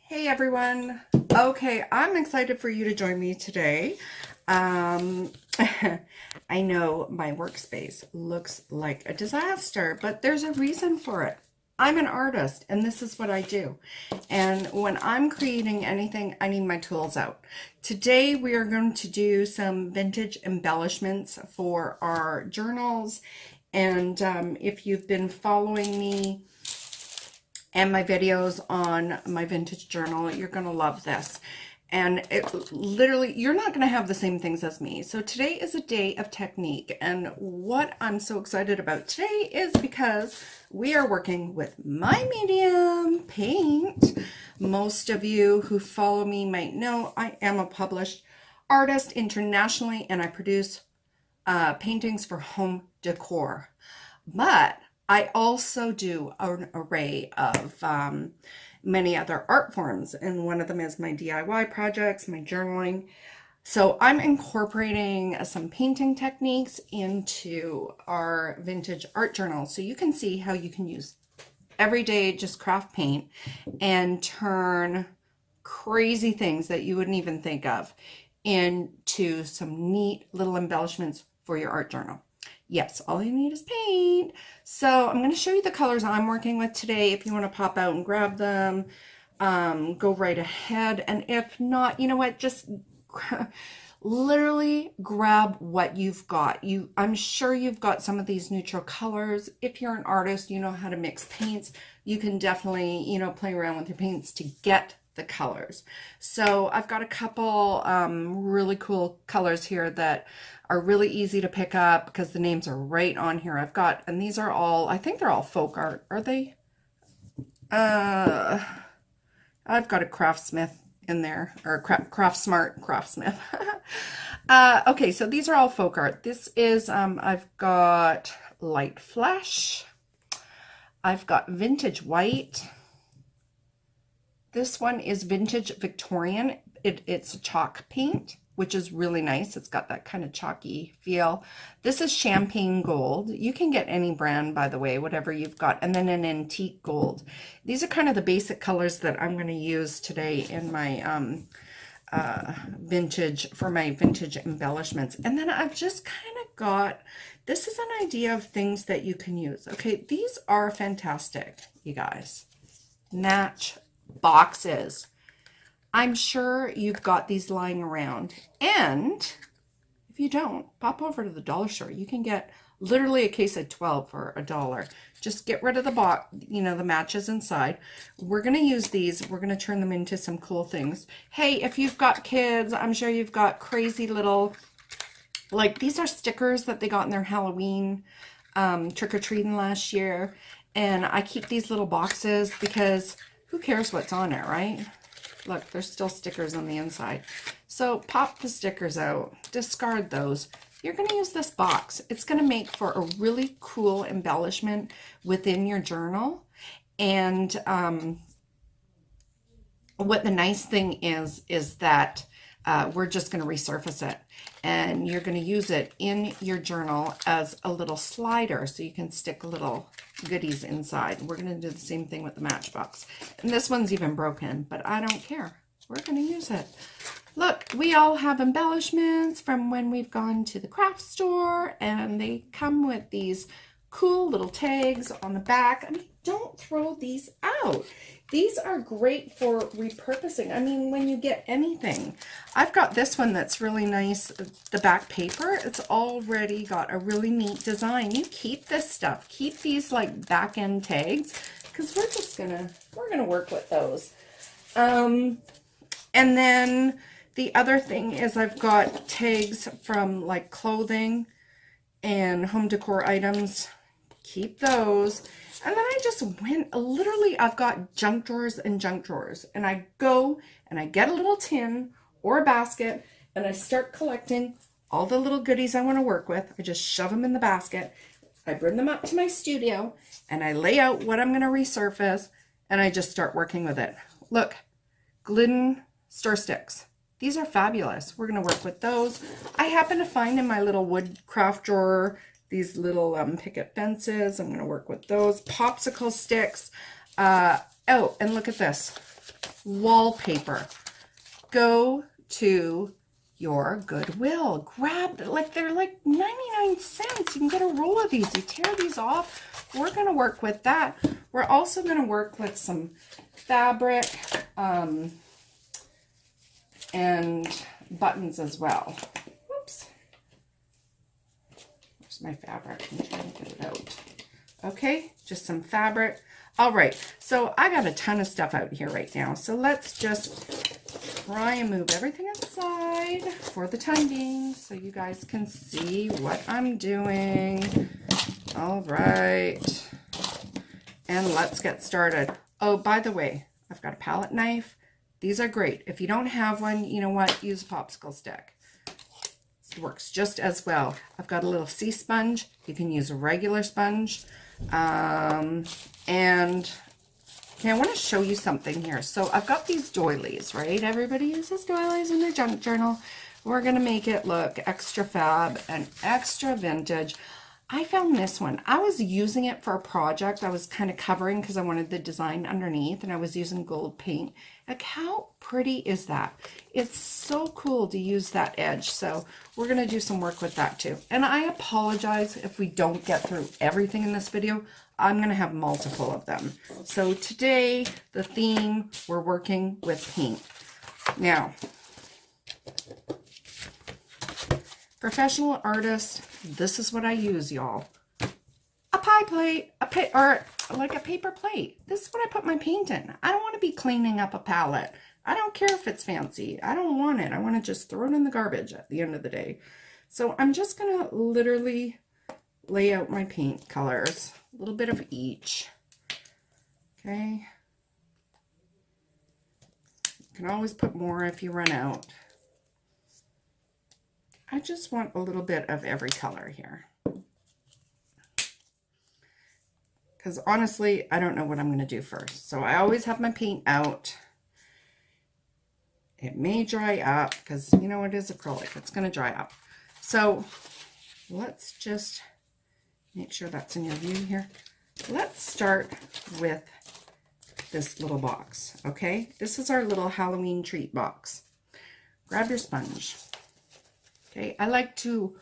Hey everyone. Okay, I'm excited for you to join me today. I know my workspace looks like a disaster, but there's a reason for it. I'm an artist and this is what I do. And when I'm creating anything, I need my tools out. Today we are going to do some vintage embellishments for our journals. And if you've been following me and my videos on my vintage journal, you're going to love this. And it literally, you're not going to have the same things as me. So today is a day of technique. And what I'm so excited about today is because we are working with my medium, paint. Most of you who follow me might know I am a published artist internationally, and I produce paintings for home decor. But I also do an array of many other art forms, and one of them is my DIY projects, my journaling. So I'm incorporating some painting techniques into our vintage art journal, so you can see how you can use everyday just craft paint and turn crazy things that you wouldn't even think of into some neat little embellishments for your art journal. Yes, all you need is paint. So I'm going to show you the colors I'm working with today. If you want to pop out and grab them, go right ahead. And if not, you know what, just literally grab what you've got. I'm sure you've got some of these neutral colors. If you're an artist, you know how to mix paints. You can definitely, play around with your paints to get the colors. So I've got a couple really cool colors here that are really easy to pick up because the names are right on here. And these are all, I think they're all folk art. Are they? I've got a craftsmith in there, or craft smart craftsmith. Okay, so these are all folk art. This is, I've got light flesh. I've got vintage white. This one is vintage Victorian. It's a chalk paint, which is really nice. It's got that kind of chalky feel. This is champagne gold. You can get any brand, by the way, whatever you've got. And then an antique gold. These are kind of the basic colors that I'm going to use today in my vintage embellishments. And then I've just kind of got, this is an idea of things that you can use. Okay, these are fantastic, you guys. Match boxes. I'm sure you've got these lying around, and if you don't, pop over to the dollar store. You can get literally a case of 12 for $1. Just get rid of the box, the matches inside. We're going to use these. We're going to turn them into some cool things. Hey, if you've got kids, I'm sure you've got crazy little, like these are stickers that they got in their Halloween trick-or-treating last year. And I keep these little boxes because who cares what's on it, right? Look, there's still stickers on the inside. So pop the stickers out, discard those. You're going to use this box. It's going to make for a really cool embellishment within your journal. And what the nice thing is that we're just going to resurface it. And you're going to use it in your journal as a little slider so you can stick little goodies inside. We're going to do the same thing with the Matchbox. And this one's even broken, but I don't care. We're going to use it. Look, we all have embellishments from when we've gone to the craft store, and they come with these cool little tags on the back. I mean, don't throw these out. These are great for repurposing. I mean, when you get anything. I've got this one that's really nice. The back paper, it's already got a really neat design. You keep this stuff. Keep these like back end tags because we're gonna work with those. And then the other thing is I've got tags from like clothing and home decor items. Keep those. And then I just went, literally, I've got junk drawers and junk drawers. And I go and I get a little tin or a basket and I start collecting all the little goodies I want to work with. I just shove them in the basket. I bring them up to my studio and I lay out what I'm going to resurface and I just start working with it. Look, Glidden stir sticks. These are fabulous. We're going to work with those. I happen to find in my little wood craft drawer these little picket fences. I'm going to work with those. Popsicle sticks. Oh, and look at this. wallpaper. Go to your Goodwill. Grab, like, they're like 99 cents. You can get a roll of these. You tear these off. We're going to work with that. We're also going to work with some fabric and buttons as well. Whoops. Where's my fabric? I'm trying to get it out. Okay, just some fabric. All right, so I got a ton of stuff out here right now. So let's just try and move everything aside for the time being so you guys can see what I'm doing. All right, and let's get started. Oh, by the way, I've got a palette knife. These are great. If you don't have one, you know what? Use a popsicle stick. It works just as well. I've got a little sea sponge. You can use a regular sponge. And okay, I want to show you something here. So I've got these doilies, right? Everybody uses doilies in their junk journal. We're going to make it look extra fab and extra vintage. I found this one. I was using it for a project. I was kind of covering because I wanted the design underneath, and I was using gold paint. Like, how pretty is that? It's so cool to use that edge. So we're going to do some work with that too. And I apologize if we don't get through everything in this video. I'm going to have multiple of them. So today, the theme, we're working with paint. Now, professional artist, this is what I use, y'all. A pie plate, or like a paper plate. This is what I put my paint in. I don't want to be cleaning up a palette. I don't care if it's fancy. I don't want it. I want to just throw it in the garbage at the end of the day. So I'm just going to literally lay out my paint colors. A little bit of each. Okay. You can always put more if you run out. I just want a little bit of every color here. Because honestly, I don't know what I'm going to do first. So I always have my paint out. It may dry up because, you know, it is acrylic. It's going to dry up. So let's just make sure that's in your view here. Let's start with this little box, okay? This is our little Halloween treat box. Grab your sponge. Okay, I like to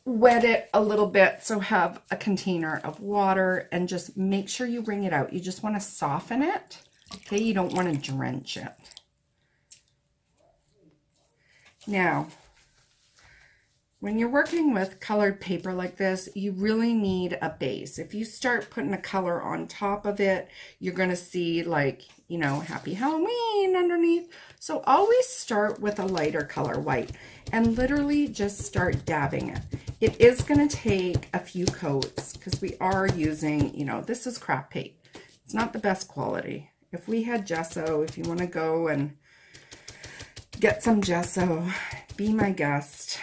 wet it a little bit, so have a container of water and just make sure you wring it out. You just want to soften it, okay? You don't want to drench it. Now, when you're working with colored paper like this, you really need a base. If you start putting a color on top of it, you're going to see, like, you know, Happy Halloween underneath. So always start with a lighter color, white, and literally just start dabbing it. It is going to take a few coats because we are using, you know, this is craft paint. It's not the best quality. If we had gesso, if you want to go and get some gesso, be my guest.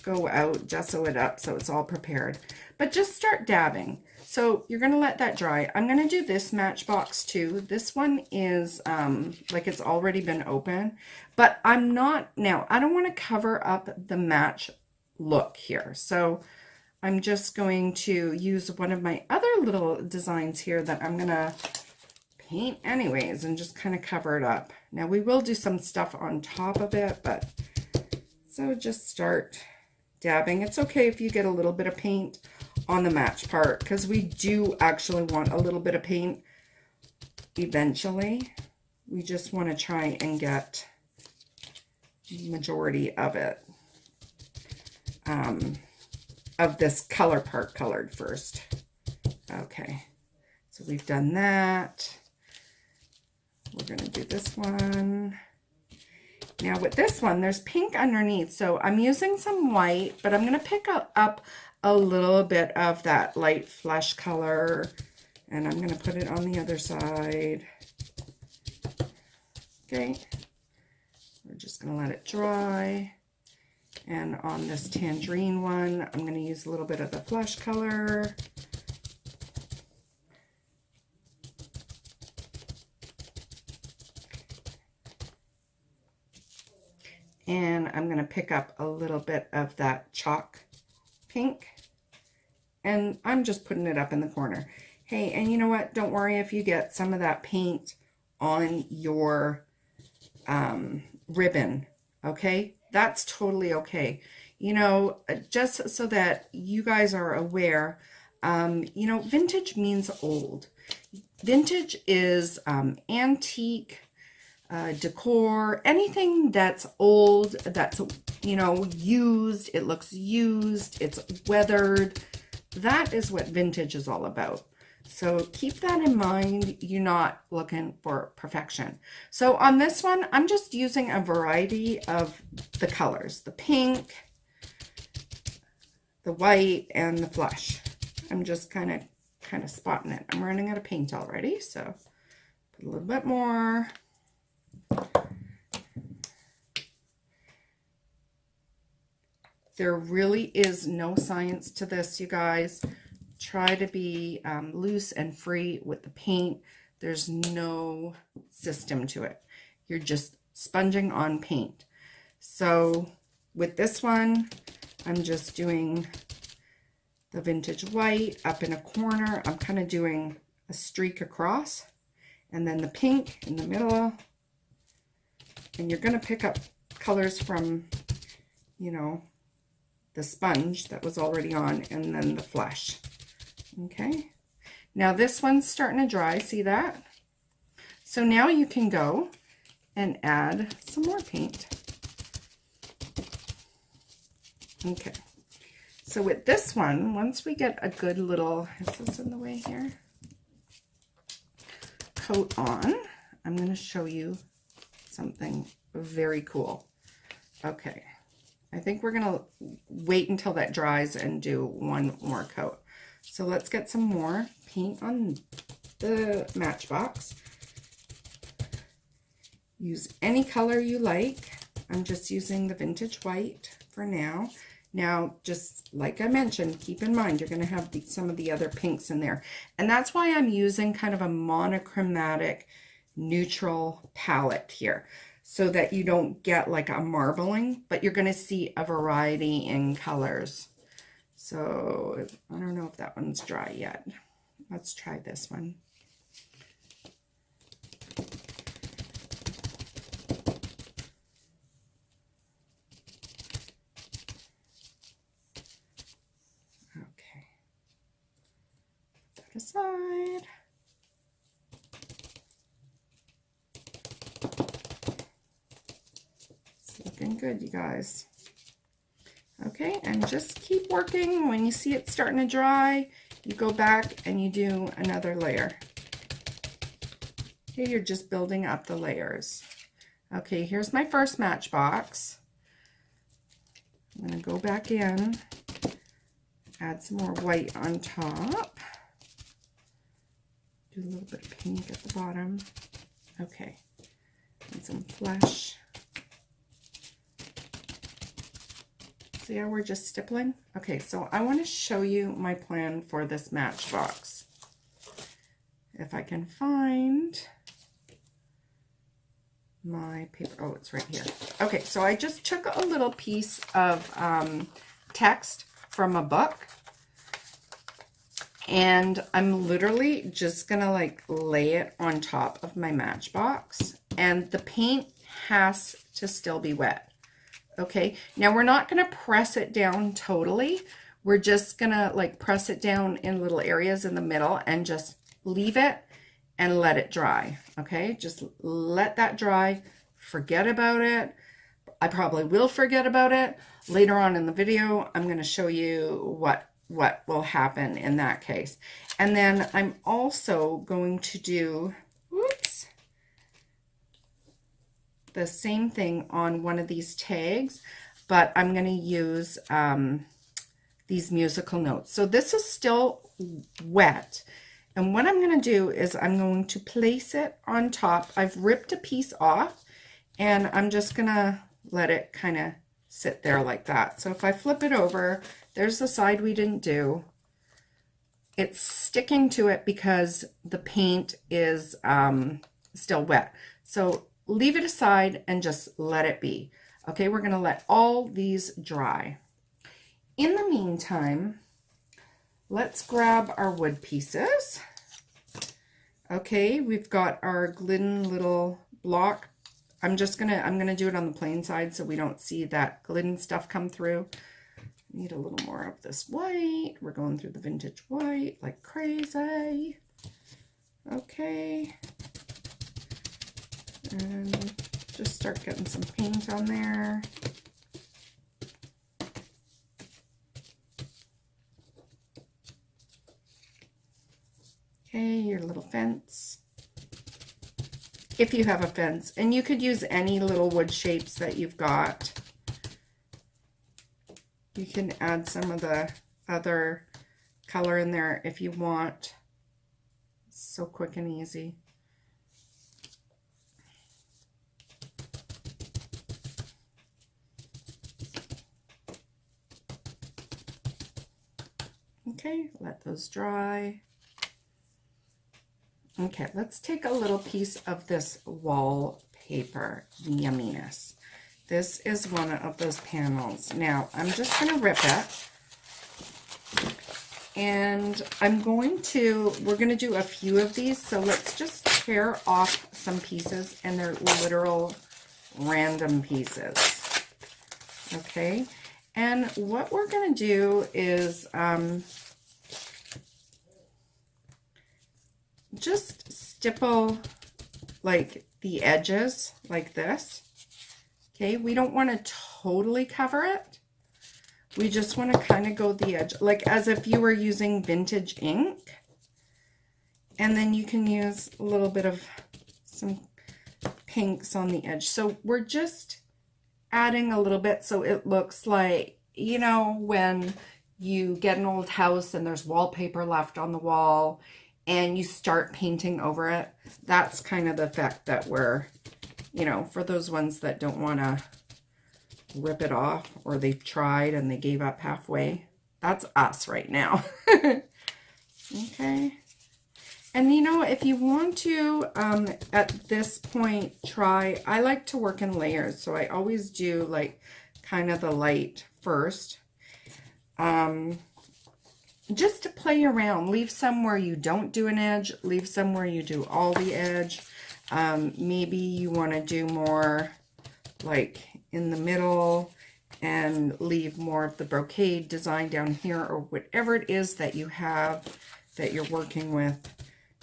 Go out, gesso it up so it's all prepared. But just start dabbing. So you're going to let that dry. I'm going to do this Matchbox too. This one is like it's already been open. But I'm not, now I don't want to cover up the match look here. So I'm just going to use one of my other little designs here that I'm going to paint anyways and just kind of cover it up. Now we will do some stuff on top of it, but so just start dabbing. It's okay if you get a little bit of paint on the match part because we do actually want a little bit of paint eventually. We just want to try and get the majority of it, of this color part colored first. Okay, so we've done that. We're going to do this one. Now with this one, there's pink underneath, so I'm using some white, but I'm going to pick up a little bit of that light flesh color, and I'm going to put it on the other side. Okay, we're just going to let it dry, and on this tangerine one, I'm going to use a little bit of the flesh color. And I'm going to pick up a little bit of that chalk pink. And I'm just putting it up in the corner. Hey, and you know what? Don't worry if you get some of that paint on your ribbon, okay? That's totally okay. You know, just so that you guys are aware, you know, vintage means old. Vintage is antique, decor, anything that's old, that's, you know, used, it looks used, it's weathered. That is what vintage is all about. So keep that in mind. You're not looking for perfection. So on this one, I'm just using a variety of the colors, the pink, the white, and the flush. I'm just kind of spotting it. I'm running out of paint already, so put a little bit more. There really is no science to this, you guys. Try to be loose and free with the paint. There's no system to it. You're just sponging on paint. So with this one, I'm just doing the vintage white up in a corner. I'm kind of doing a streak across, and then the pink in the middle. And you're going to pick up colors from, you know, the sponge that was already on, and then the flush. Okay, now this one's starting to dry, see that? So now you can go and add some more paint. Okay, so with this one, once we get a good little, is this in the way here? Coat on, I'm going to show you something very cool. Okay, I think we're going to wait until that dries and do one more coat. So let's get some more paint on the Matchbox. Use any color you like. I'm just using the vintage white for now. Now, just like I mentioned, keep in mind you're going to have some of the other pinks in there. And that's why I'm using kind of a monochromatic neutral palette here, so that you don't get like a marbling, but you're going to see a variety in colors. So I don't know if that one's dry yet. Let's try this one. Okay. Put that aside. It's looking good, you guys. Okay, and just keep working. When you see it starting to dry, you go back and you do another layer. Okay, you're just building up the layers. Okay, here's my first Matchbox. I'm going to go back in, add some more white on top. Do a little bit of pink at the bottom. Okay, and some flesh. See how we're just stippling? Okay, so I want to show you my plan for this Matchbox. If I can find my paper. Oh, it's right here. Okay, so I just took a little piece of text from a book, and I'm literally just gonna like lay it on top of my Matchbox, and the paint has to still be wet. Okay, now we're not going to press it down totally. We're just going to like press it down in little areas in the middle and just leave it and let it dry. Okay, just let that dry. Forget about it. I probably will forget about it. Later on in the video, I'm going to show you what will happen in that case. And then I'm also going to do, whoops, the same thing on one of these tags, but I'm going to use these musical notes. So this is still wet, and what I'm going to do is I'm going to place it on top. I've ripped a piece off, and I'm just going to let it kind of sit there like that. So if I flip it over, there's the side we didn't do. It's sticking to it because the paint is still wet. So leave it aside and just let it be. Okay, we're going to let all these dry. In the meantime, let's grab our wood pieces. Okay, we've got our glidden little block. I'm gonna do it on the plain side so we don't see that glidden stuff come through. Need a little more of this white. We're going through the vintage white like crazy. Okay. And just start getting some paint on there. Okay, your little fence. If you have a fence, and you could use any little wood shapes that you've got. You can add some of the other color in there if you want. It's so quick and easy. Okay, let those dry. Okay, let's take a little piece of this wallpaper, yumminess. This is one of those panels. Now, I'm just going to rip it. And we're going to do a few of these. So let's just tear off some pieces, and they're literal random pieces. Okay, and what we're going to do is just stipple like the edges like this. Okay, we don't want to totally cover it. We just want to kind of go the edge, like as if you were using vintage ink. And then you can use a little bit of some pinks on the edge. So we're just adding a little bit so it looks like, you know, when you get an old house and there's wallpaper left on the wall and you start painting over it. That's kind of the effect that we're, you know, for those ones that don't want to rip it off, or they've tried and they gave up halfway. That's us right now. Okay. And you know, if you want to, at this point, I like to work in layers. So I always do like kind of the light first. Just to play around, leave some where you don't do an edge, leave some where you do all the edge. Maybe you want to do more like in the middle and leave more of the brocade design down here, or whatever it is that you have that you're working with.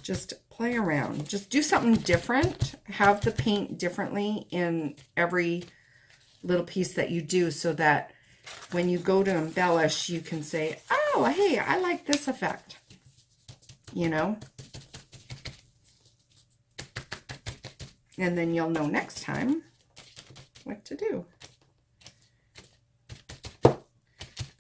Just play around. Just do something different. Have the paint differently in every little piece that you do, so that when you go to embellish, you can say, oh, hey, I like this effect, you know? And then you'll know next time what to do.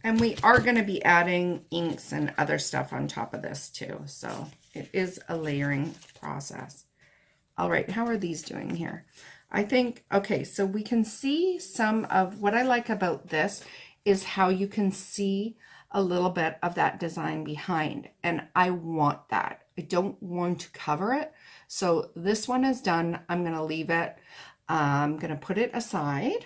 And we are going to be adding inks and other stuff on top of this too. So it is a layering process. All right, how are these doing here? I think, okay, so we can see some of what I like about this is how you can see a little bit of that design behind. And I want that. I don't want to cover it. So this one is done. I'm going to leave it. I'm going to put it aside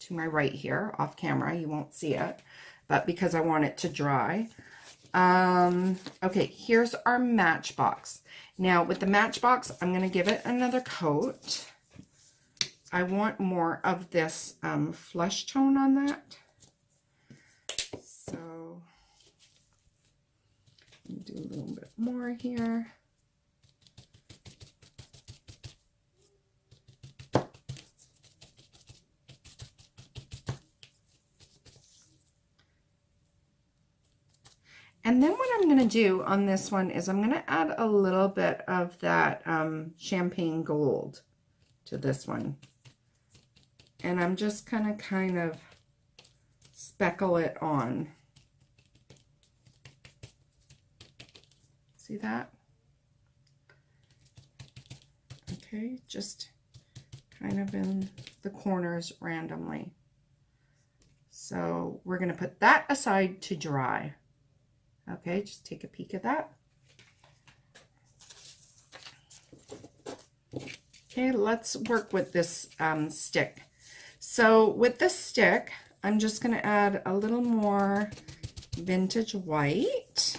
to my right here off camera. You won't see it, but because I want it to dry. Okay, here's our matchbox. Now with the matchbox, I'm going to give it another coat. I want more of this flesh tone on that. So do a little bit more here. And then what I'm going to do on this one is I'm going to add a little bit of that champagne gold to this one. And I'm just going to kind of speckle it on. See that? Okay, just kind of in the corners randomly. So we're going to put that aside to dry. Okay, just take a peek at that. Okay, let's work with this stick. So with this stick, I'm just going to add a little more vintage white.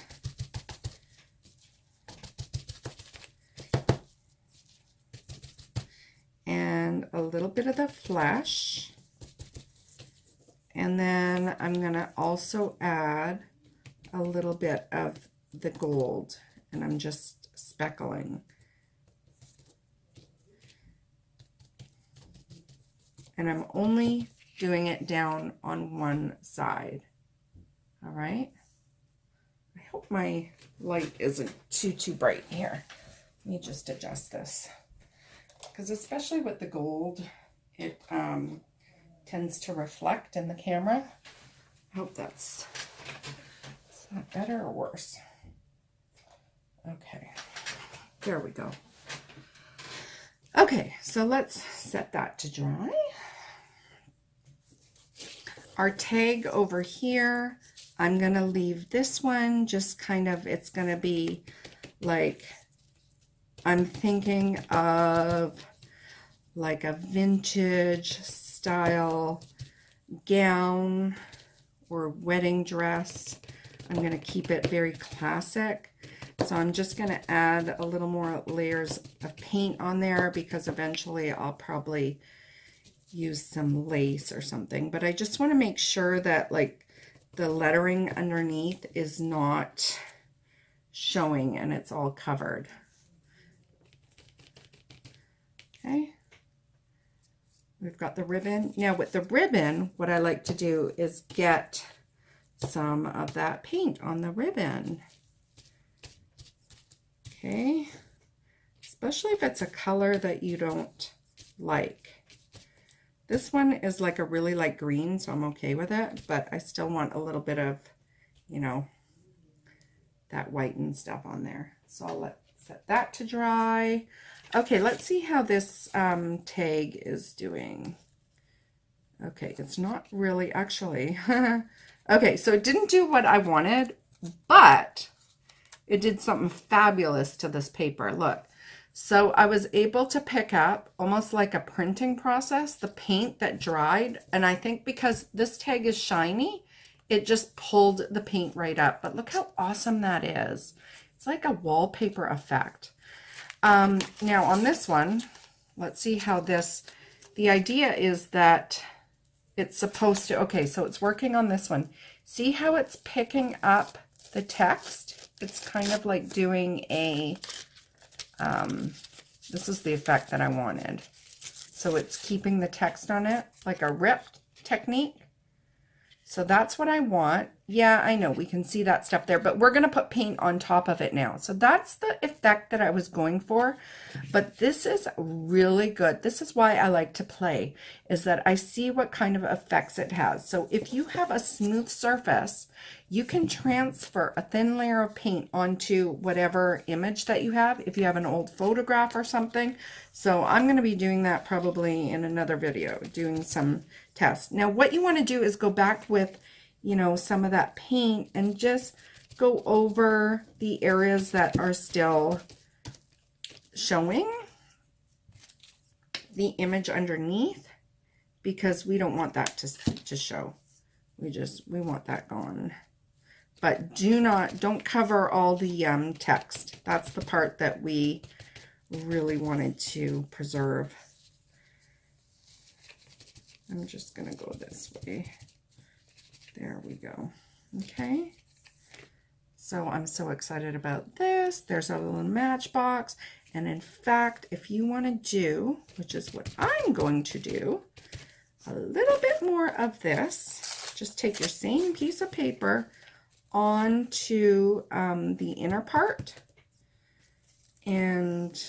a little bit of the flesh. And then I'm going to also add a little bit of the gold. And I'm just speckling. And I'm only doing it down on one side. All right. I hope my light isn't too bright here. Let me just adjust this. Because especially with the gold, it tends to reflect in the camera. I hope is that better or worse? Okay, there we go. Okay, so let's set that to dry. Our tag over here, I'm gonna leave this one just kind of, it's gonna be like, I'm thinking of like a vintage style gown or wedding dress. I'm going to keep it very classic. So I'm just going to add a little more layers of paint on there because eventually I'll probably use some lace or something. But I just want to make sure that like the lettering underneath is not showing and it's all covered. Okay. We've got the ribbon. Now with the ribbon, what I like to do is get some of that paint on the ribbon. Okay. Especially if it's a color that you don't like. This one is like a really light green, so I'm okay with it, but I still want a little bit of, you know, that white and stuff on there. So I'll set that to dry. Okay, let's see how this tag is doing. Okay, it's not really actually. Okay, so it didn't do what I wanted, but it did something fabulous to this paper. Look, so I was able to pick up almost like a printing process, the paint that dried. And I think because this tag is shiny, it just pulled the paint right up. But look how awesome that is. It's like a wallpaper effect. Now on this one, let's see how this, the idea is that it's supposed to, okay, so it's working on this one. See how it's picking up the text? It's kind of like doing a, this is the effect that I wanted. So it's keeping the text on it, like a ripped technique. So that's what I want. Yeah, I know we can see that stuff there, but we're going to put paint on top of it now. So that's the effect that I was going for. But this is really good. This is why I like to play, is that I see what kind of effects it has. So if you have a smooth surface, you can transfer a thin layer of paint onto whatever image that you have, if you have an old photograph or something. So I'm going to be doing that probably in another video, doing some tests. Now what you want to do is go back with, you know, some of that paint and just go over the areas that are still showing the image underneath, because we don't want that to show. We want that gone. But don't cover all the text. That's the part that we really wanted to preserve. I'm just going to go this way. There we go. Okay. So I'm so excited about this. There's a little matchbox. And in fact, if you want to do, which is what I'm going to do, a little bit more of this, just take your same piece of paper onto the inner part, and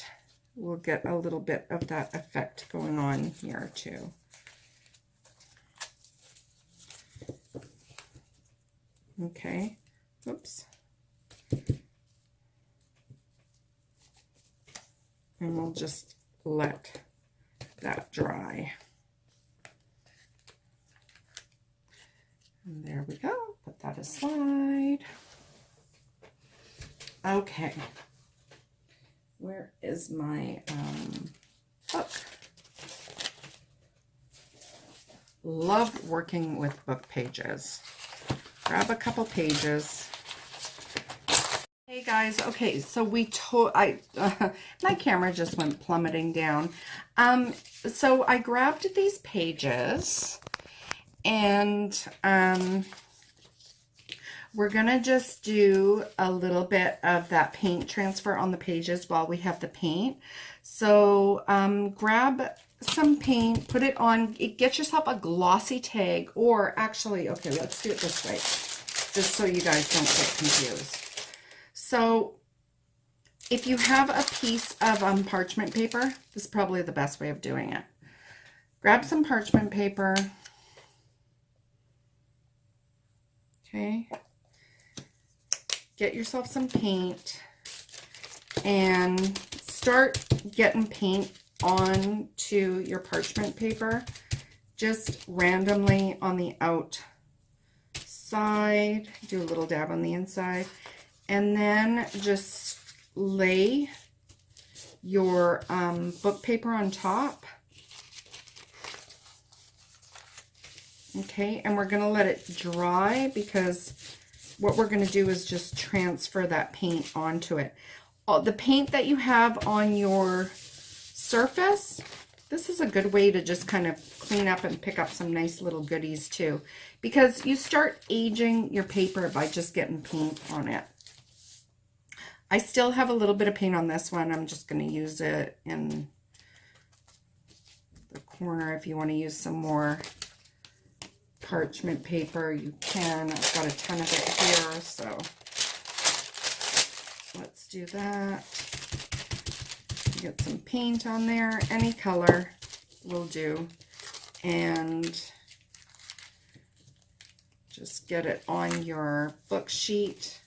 we'll get a little bit of that effect going on here too. Okay, oops. And we'll just let that dry. And there we go. Put that aside. Okay. Where is my book? Love working with book pages. Grab a couple pages. Okay guys, okay, so my camera just went plummeting down. So I grabbed these pages, and we're gonna just do a little bit of that paint transfer on the pages while we have the paint. So grab some paint, put it on, get yourself a glossy tag, or actually, okay, let's do it this way, just so you guys don't get confused. So if you have a piece of parchment paper, this is probably the best way of doing it. Grab some parchment paper. Okay. Get yourself some paint and start getting paint onto your parchment paper, just randomly on the outside. Do a little dab on the inside, and then just lay your book paper on top. Okay, and we're going to let it dry, because what we're going to do is just transfer that paint onto it. The paint that you have on your surface, this is a good way to just kind of clean up and pick up some nice little goodies too, because you start aging your paper by just getting paint on it. I still have a little bit of paint on this one. I'm just going to use it in the corner. If you want to use some more parchment paper, you can. I've got a ton of it here, so let's do that. Get some paint on there, any color will do, and just get it on your book sheet.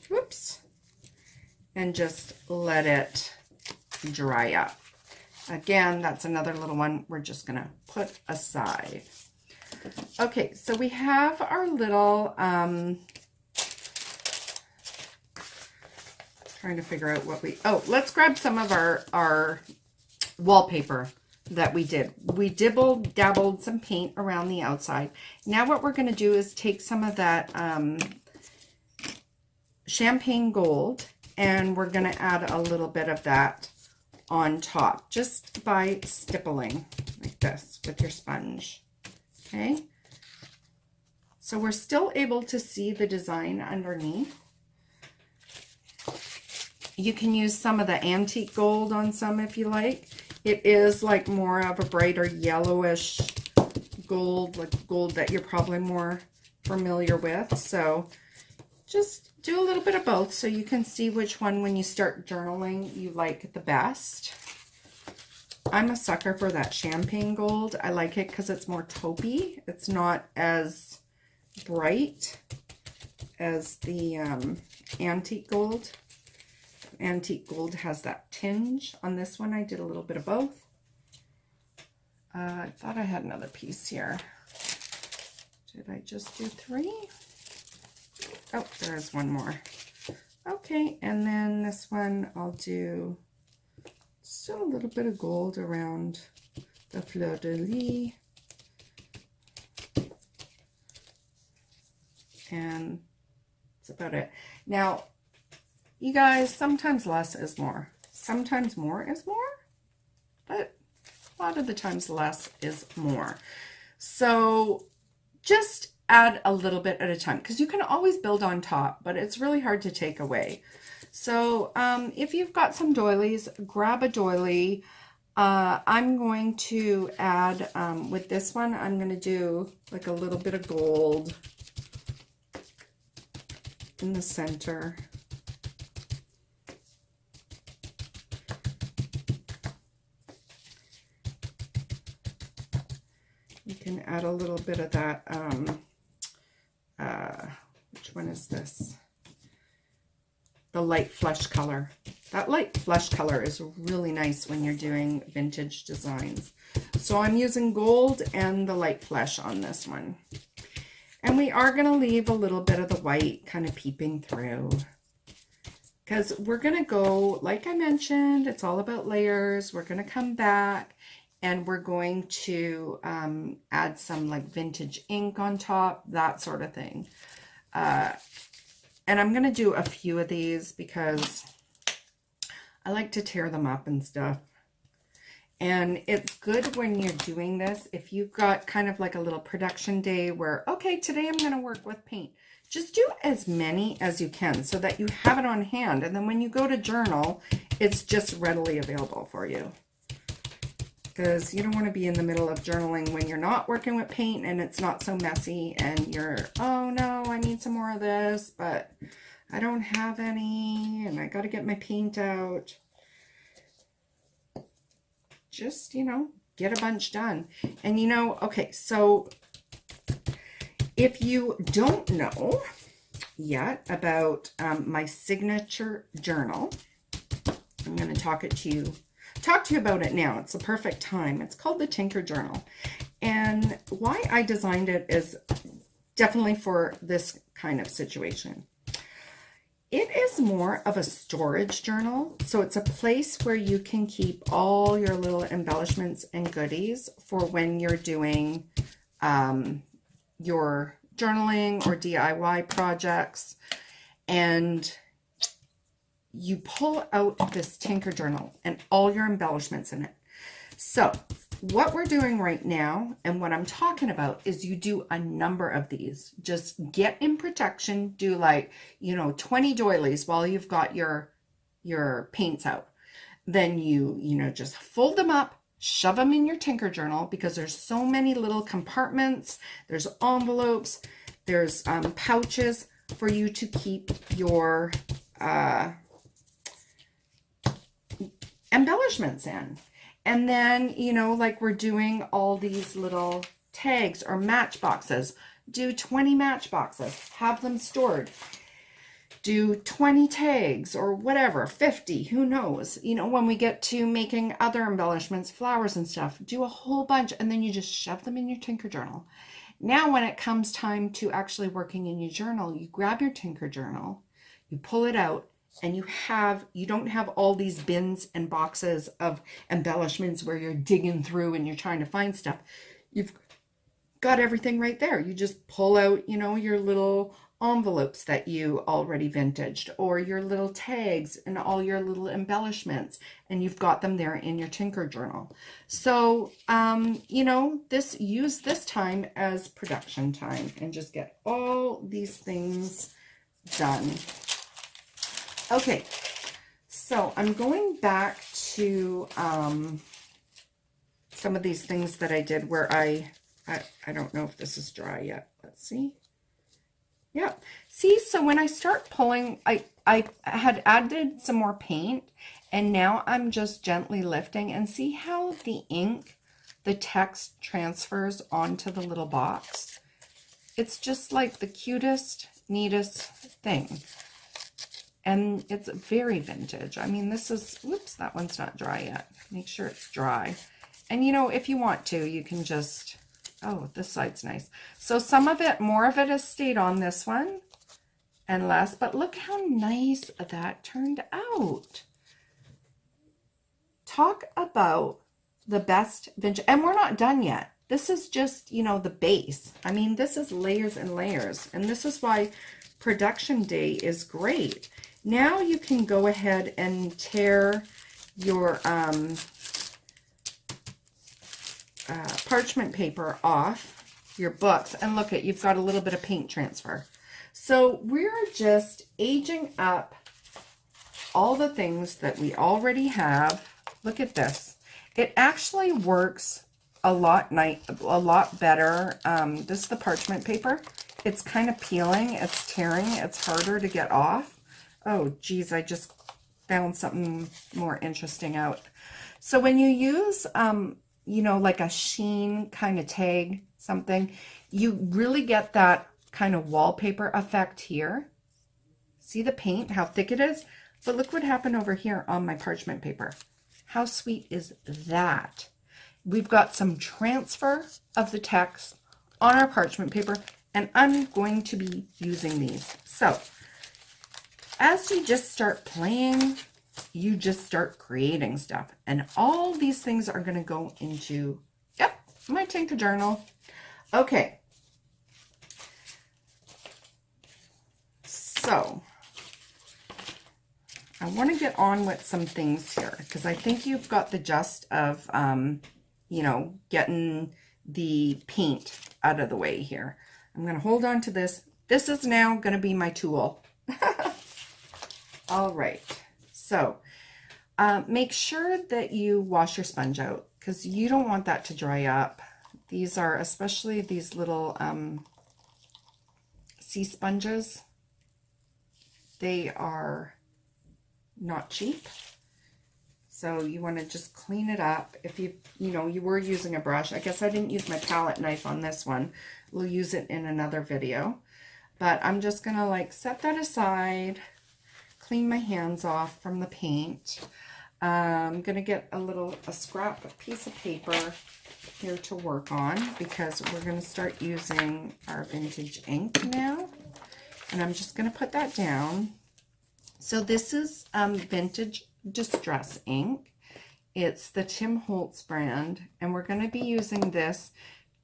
Whoops. And just let it dry up. Again, that's another little one we're just going to put aside. Okay, so we have our little, trying to figure out what let's grab some of our wallpaper that we did. We dabbled some paint around the outside. Now what we're going to do is take some of that champagne gold, and we're going to add a little bit of that on top, just by stippling like this with your sponge. Okay, so we're still able to see the design underneath. You can use some of the antique gold on some if you like. It is like more of a brighter yellowish gold, like gold that you're probably more familiar with. So just do a little bit of both so you can see which one, when you start journaling, you like the best. I'm a sucker for that champagne gold. I like it because it's more taupey. It's not as bright as the antique gold. Antique gold has that tinge. On this one, I did a little bit of both. I thought I had another piece here. Did I just do 3? Oh, there's one more. Okay, and then this one I'll do still a little bit of gold around the fleur de lis. And that's about it. Now, you guys, sometimes less is more. Sometimes more is more, but a lot of the times less is more. So just add a little bit at a time, because you can always build on top, but it's really hard to take away. So if you've got some doilies, grab a doily. I'm going to add, with this one, I'm going to do like a little bit of gold in the center. You can add a little bit of that, which one is this? The light flesh color. That light flesh color is really nice when you're doing vintage designs. So I'm using gold and the light flesh on this one. And we are going to leave a little bit of the white kind of peeping through, because we're going to go, like I mentioned, it's all about layers. We're going to come back and we're going to add some like vintage ink on top, that sort of thing. And I'm going to do a few of these because I like to tear them up and stuff. And it's good when you're doing this, if you've got kind of like a little production day where, okay, today I'm going to work with paint. Just do as many as you can so that you have it on hand. And then when you go to journal, it's just readily available for you. Because you don't want to be in the middle of journaling when you're not working with paint and it's not so messy and you're, oh no, I need some more of this, but I don't have any and I got to get my paint out. Just, you know, get a bunch done. And you know, okay, so if you don't know yet about my signature journal, I'm going to talk to you about it now. It's the perfect time. It's called the Tinker Journal. And why I designed it is definitely for this kind of situation. It is more of a storage journal. So it's a place where you can keep all your little embellishments and goodies for when you're doing your journaling or DIY projects. And you pull out this Tinker Journal and all your embellishments in it. So what we're doing right now and what I'm talking about is you do a number of these. Just get in protection, do like, you know, 20 doilies while you've got your paints out. Then you know, just fold them up, shove them in your Tinker Journal because there's so many little compartments. There's envelopes, there's pouches for you to keep your embellishments in. And then, you know, like we're doing all these little tags or matchboxes. Do 20 matchboxes, have them stored. Do 20 tags or whatever, 50, who knows. You know, when we get to making other embellishments, flowers and stuff, do a whole bunch and then you just shove them in your Tinker Journal. Now when it comes time to actually working in your journal, you grab your Tinker Journal, you pull it out, and you don't have all these bins and boxes of embellishments where you're digging through and you're trying to find stuff. You've got everything right there. You just pull out, you know, your little envelopes that you already vintaged or your little tags and all your little embellishments, and you've got them there in your Tinker Journal. So, you know, use this time as production time and just get all these things done. Okay, so I'm going back to some of these things that I did where I don't know if this is dry yet. Let's see. Yeah. See, so when I start pulling, I had added some more paint and now I'm just gently lifting and see how the ink, the text transfers onto the little box. It's just like the cutest, neatest thing. And it's very vintage. I mean, this is, whoops, that one's not dry yet. Make sure it's dry. And you know, if you want to, you can just, oh, this side's nice. So some of it, more of it has stayed on this one and less, but look how nice that turned out. Talk about the best vintage, and we're not done yet. This is just, you know, the base. I mean, this is layers and layers, and this is why production day is great. Now you can go ahead and tear your parchment paper off your books, and look at, you've got a little bit of paint transfer. So we're just aging up all the things that we already have. Look at this. It actually works a lot better. This is the parchment paper. It's kind of peeling, it's tearing, it's harder to get off. Oh, geez, I just found something more interesting out. So when you use, you know, like a sheen kind of tag, something, you really get that kind of wallpaper effect here. See the paint, how thick it is? But look what happened over here on my parchment paper. How sweet is that? We've got some transfer of the text on our parchment paper, and I'm going to be using these. So as you just start playing, you just start creating stuff, and all these things are going to go into, yep, my Tinker Journal. Okay. So I want to get on with some things here because I think you've got the gist of, you know, getting the paint out of the way here. I'm going to hold on to this. This is now going to be my tool. All right. So make sure that you wash your sponge out because you don't want that to dry up. These are, especially these little sea sponges, they are not cheap. So you want to just clean it up. If you know, you were using a brush. I guess I didn't use my palette knife on this one. We'll use it in another video. But I'm just going to like set that aside, clean my hands off from the paint. I'm going to get a scrap piece of paper here to work on because we're going to start using our vintage ink now. And I'm just going to put that down. So this is Vintage Distress ink. It's the Tim Holtz brand, and we're going to be using this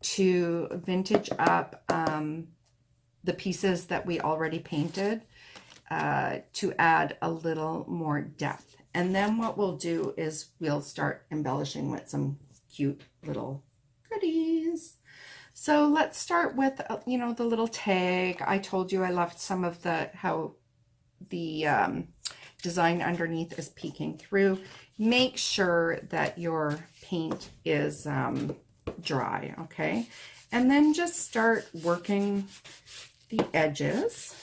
to vintage up the pieces that we already painted to add a little more depth. And then what we'll do is we'll start embellishing with some cute little goodies. So let's start with, you know, the little tag. I told you I left some of how the design underneath is peeking through. Make sure that your paint is dry, okay? And then just start working the edges.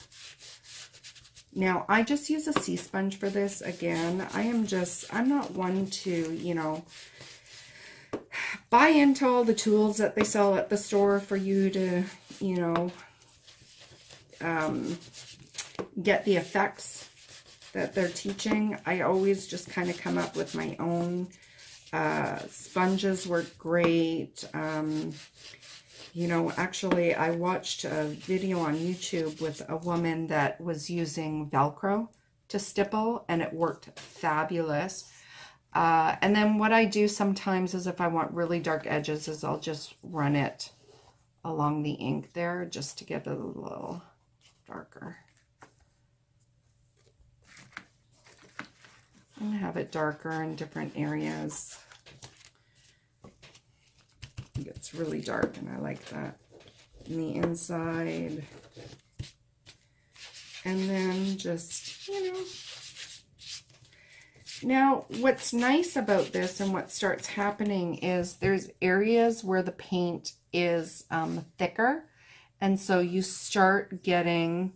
Now, I just use a sea sponge for this. Again, I'm not one to, you know, buy into all the tools that they sell at the store for you to, you know, get the effects that they're teaching. I always just kind of come up with my own. Sponges work great. You know, actually, I watched a video on YouTube with a woman that was using Velcro to stipple, and it worked fabulous. And then what I do sometimes is if I want really dark edges is I'll just run it along the ink there just to get it a little darker. And have it darker in different areas. It gets really dark and I like that. In the inside. And then just, you know. Now, what's nice about this and what starts happening is there's areas where the paint is thicker. And so you start getting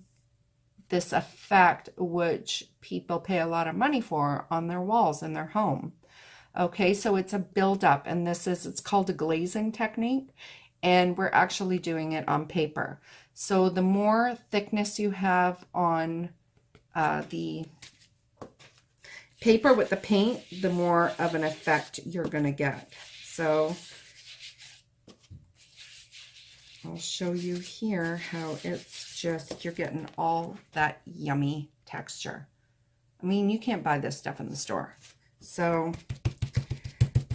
this effect which people pay a lot of money for on their walls in their home. Okay, so it's a buildup, and it's called a glazing technique, and we're actually doing it on paper. So the more thickness you have on the paper with the paint, the more of an effect you're going to get. So I'll show you here how it's just, you're getting all that yummy texture. I mean, you can't buy this stuff in the store. So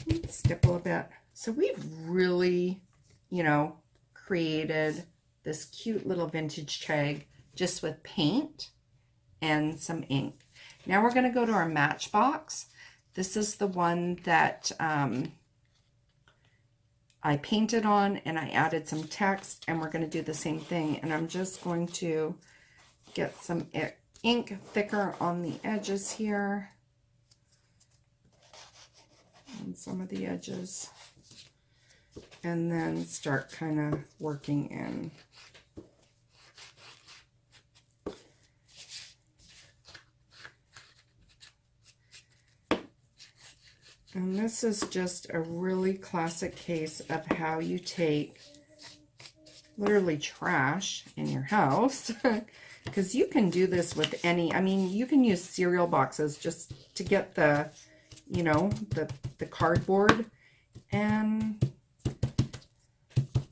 let's stipple a bit. So we've really, you know, created this cute little vintage tag just with paint and some ink. Now we're going to go to our Matchbox. This is the one that I painted on, and I added some text, and we're going to do the same thing. And I'm just going to get some ink thicker on the edges here. And some of the edges. And then start kind of working in. And this is just a really classic case of how you take literally trash in your house, because you can do this with any, I mean, you can use cereal boxes just to get the, you know, the cardboard, and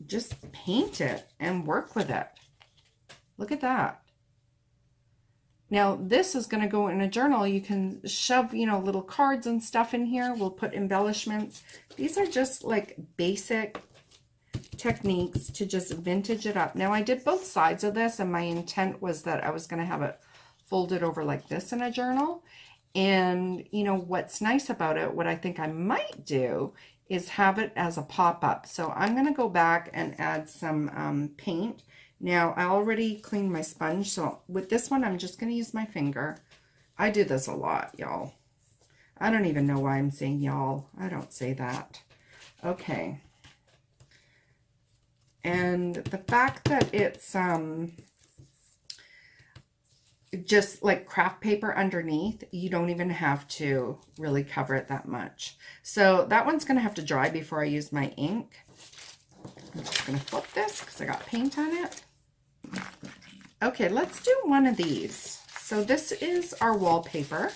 just paint it and work with it. Look at that. Now, this is going to go in a journal. You can shove, you know, little cards and stuff in here. We'll put embellishments. These are just like basic techniques to just vintage it up. Now, I did both sides of this, and my intent was that I was going to have it fold it over like this in a journal. And you know what's nice about it, what I think I might do is have it as a pop-up. So I'm going to go back and add some paint. Now I already cleaned my sponge, so with this one I'm just going to use my finger. I do this a lot, y'all. I don't even know why I'm saying y'all. I don't say that. Okay. And the fact that it's just like craft paper underneath, you don't even have to really cover it that much. So that one's going to have to dry before I use my ink. I'm just going to flip this because I got paint on it. Okay, let's do one of these. So this is our wallpaper.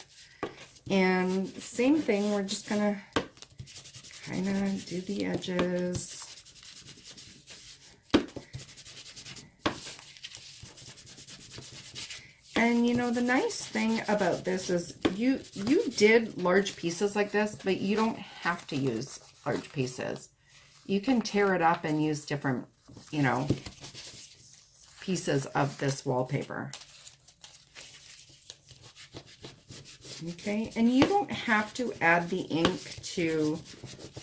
And same thing, we're just going to kind of do the edges. And you know, the nice thing about this is you did large pieces like this, but you don't have to use large pieces. You can tear it up and use different, you know, pieces of this wallpaper. Okay, and you don't have to add the ink to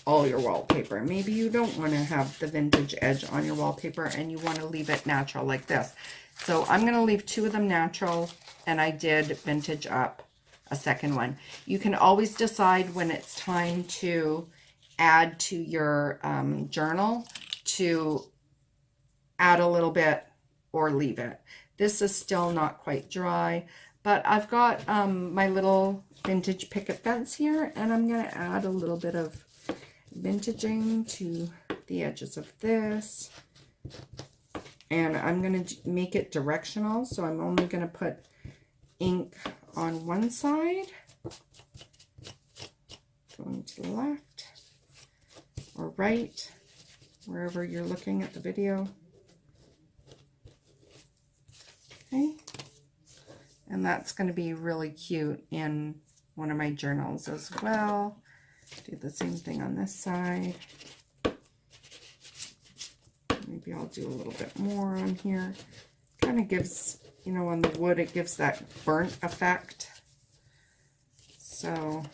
all your wallpaper. Maybe you don't want to have the vintage edge on your wallpaper and you want to leave it natural like this. So I'm going to leave 2 of them natural, and I did vintage up a second one. You can always decide when it's time to add to your journal to add a little bit or leave it. This is still not quite dry, but I've got my little vintage picket fence here, and I'm going to add a little bit of vintaging to the edges of this. And I'm going to make it directional, so I'm only going to put ink on one side, going to the left or right, wherever you're looking at the video. Okay, and that's going to be really cute in one of my journals as well. Do the same thing on this side. Maybe I'll do a little bit more on here. Kind of gives, you know, on the wood, it gives that burnt effect. So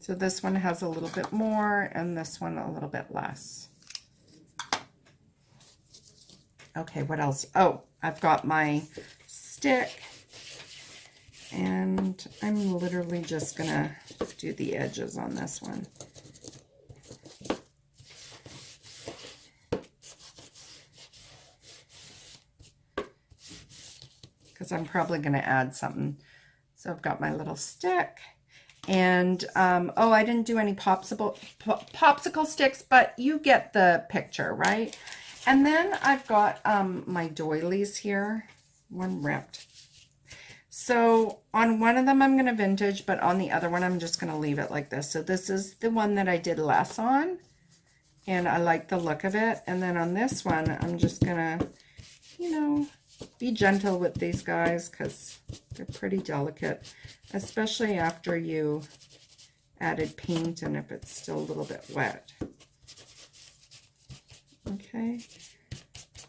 this one has a little bit more and this one a little bit less. Okay, what else? Oh, I've got my stick, and I'm literally just gonna do the edges on this one. Because I'm probably gonna add something. So I've got my little stick, and oh, I didn't do any popsicle sticks, but you get the picture, right? And then I've got my doilies here, one ripped. So on one of them I'm going to vintage, but on the other one I'm just going to leave it like this. So this is the one that I did less on, and I like the look of it. And then on this one I'm just going to, you know, be gentle with these guys because they're pretty delicate, especially after you added paint and if it's still a little bit wet. Okay,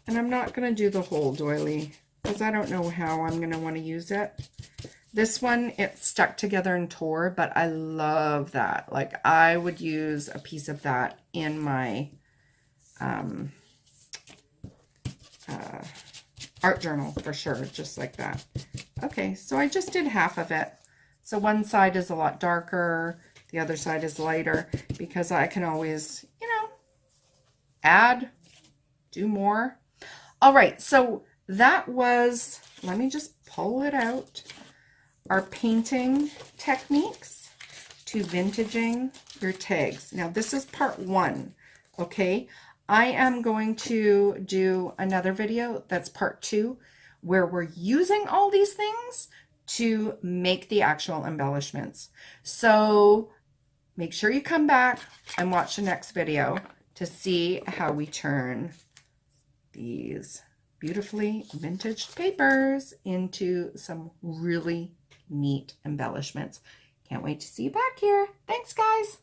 and I'm not going to do the whole doily because I don't know how I'm going to want to use it. This one, it stuck together and tore, but I love that. Like, I would use a piece of that in my art journal for sure, just like that. Okay, so I just did half of it. So one side is a lot darker, the other side is lighter, because I can always, you know, add, do more. All right, so that was, let me just pull it out, our painting techniques to vintaging your tags. Now this is part 1, okay? I am going to do another video that's part 2 where we're using all these things to make the actual embellishments. So make sure you come back and watch the next video to see how we turn these beautifully vintaged papers into some really neat embellishments. Can't wait to see you back here. Thanks, guys.